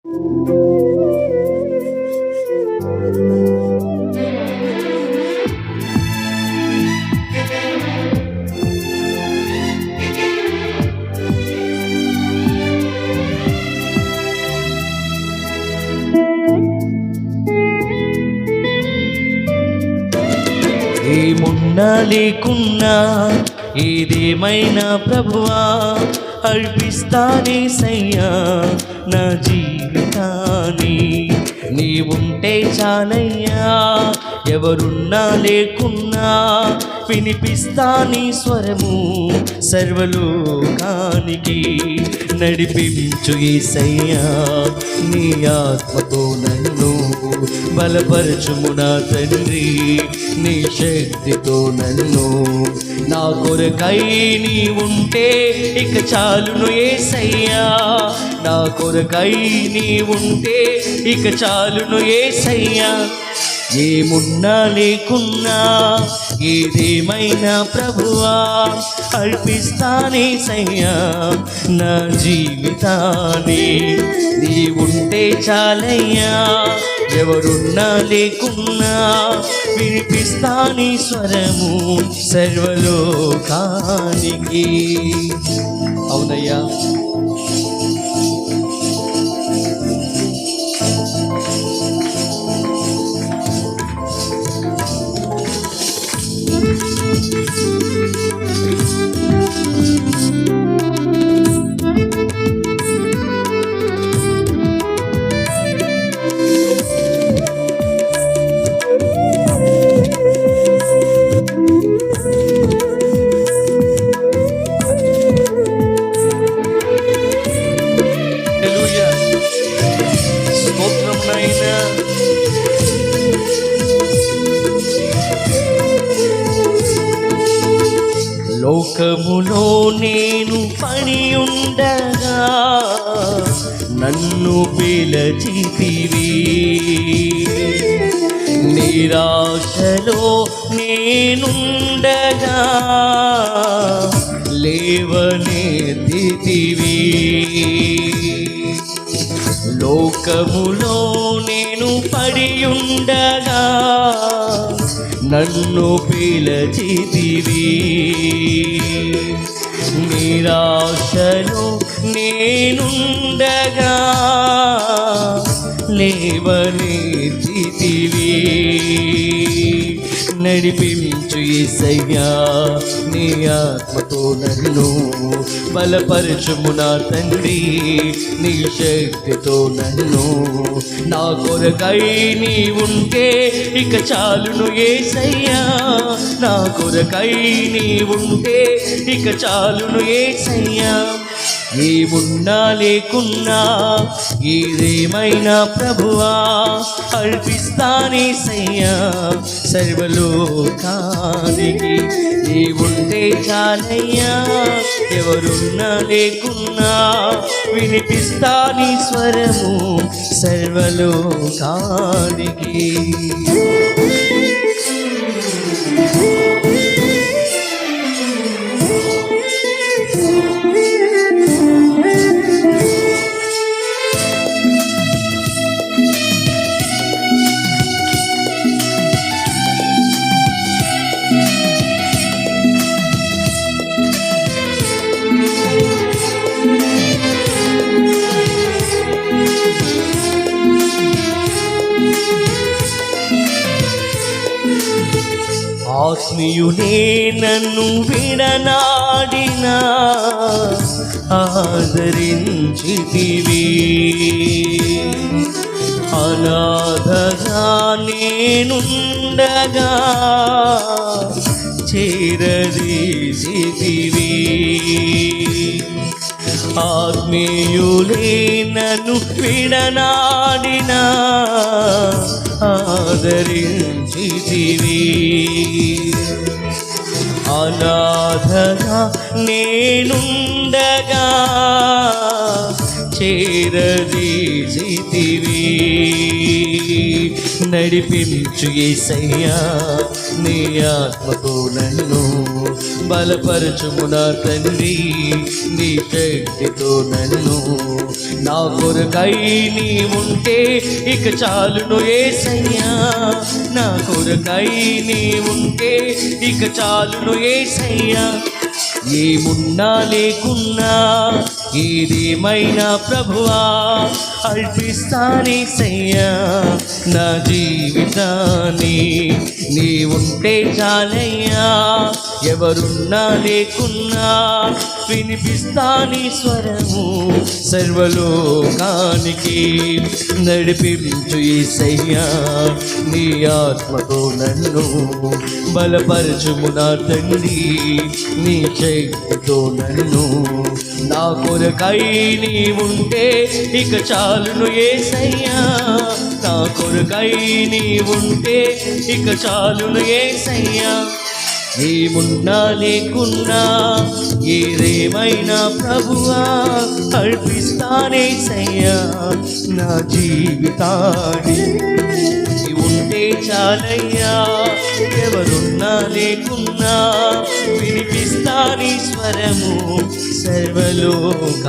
ఏమున్నా లేకున్నా ఏదేమైనా ప్రభువా అర్పిస్తానేసయ్యా నా జీవితాన్ని. నీవుంటే చాలయ్యా, ఎవరున్నా లేకున్నా వినిపిస్తా నీ స్వరము సర్వలోకానికి. నడిపించు యేసయ్యా నీ ఆత్మతో నన్ను, బలపరచుము నా తండ్రి నీ శక్తితో నన్ను. నా కొరకై నీ ఉంటే ఇక చాలును యేసయ్యా, నా కొరకై నీ ఉంటే ఇక చాలును యేసయ్యా. ఏమున్నా లేకున్నా ఏదేమైనా ప్రభువా అర్పిస్తానేసయ్యా నా జీవితాన్ని. నీవుంటే చాలయ్యా, ఎవరున్నా లేకున్నా వినిపిస్తా నీ స్వరము సర్వలోకానికి. అవునయ్యా, లోకములో నేను పడి ఉండగా నన్ను పిలచితివి, నిరాశలో నేనుండగా లేవనెత్తితివి. లోకములో నేను పడి ఉండగా నన్ను పిలచితివి, నిరాశలో నేనుండగా లేవనెత్తితివి. నడిపించు యేసయ్యా నీ ఆత్మతో నన్ను, బలపరచుము నా తండ్రి నీ శక్తితో నన్ను. నా కొరకై నీ ఉంటే ఇక చాలును యేసయ్యా, నా కొరకై నీ ఉంటే ఇక చాలును యేసయ్యా. ఏమున్నా లేకున్నా ఏదేమైనా ప్రభువా అర్పిస్తానేసయ్యా సర్వలోకానికి. నీవుంటే చాలయ్యా, ఎవరున్నా లేకున్నా వినిపిస్తా నీ స్వరము సర్వలోకానికి. ఆత్మీయునే నన్ను విడనాడినా ఆదరించితివి, అనాథగా నేనుండగా చేరదీసితివి. ఆత్మీయులే నన్ను విడనాడినా ఆదరించితివి, అనాథగా నేనుండగా చేరదీసితివి. నడిపించు యేసయ్యా నీ ఆత్మతో నన్ను, బలపరచుము నా తండ్రి నీ శక్తితో నన్ను. నా కొరకై నీ ఉంటే ఇక చాలును యేసయ్యా, నా కొరకై నీ ఉంటే ఇక చాలును యేసయ్యా. ఏమున్నా లేకున్నా ఏదేమైనా ప్రభువా అర్పిస్తానేసయ్యా నా జీవితాన్ని. నీ ఉంటే చాలయ్యా, ఎవరున్నా లేకున్నా వినిపిస్తాని స్వరము సర్వలోకానికి. నడిపించు యేసయ్యా నీ ఆత్మతో నన్ను, బలపరచుము నా తండ్రి నీ శక్తితో నన్ను. నా కొరకై నీ ఉంటే ఇక చాలును యేసయ్యా, నా కొరకై నీ ఉంటే ఇక చాలును యేసయ్యా. ఏమున్నా లేకున్నా ఏదేమైనా ప్రభువా అర్పిస్తానేసయ్యా నా జీవితాన్ని. ఉంటే చాలయ్యా, ఎవరున్నా లేకున్నా వినిపిస్తాని స్వరము సర్వలోకానికి.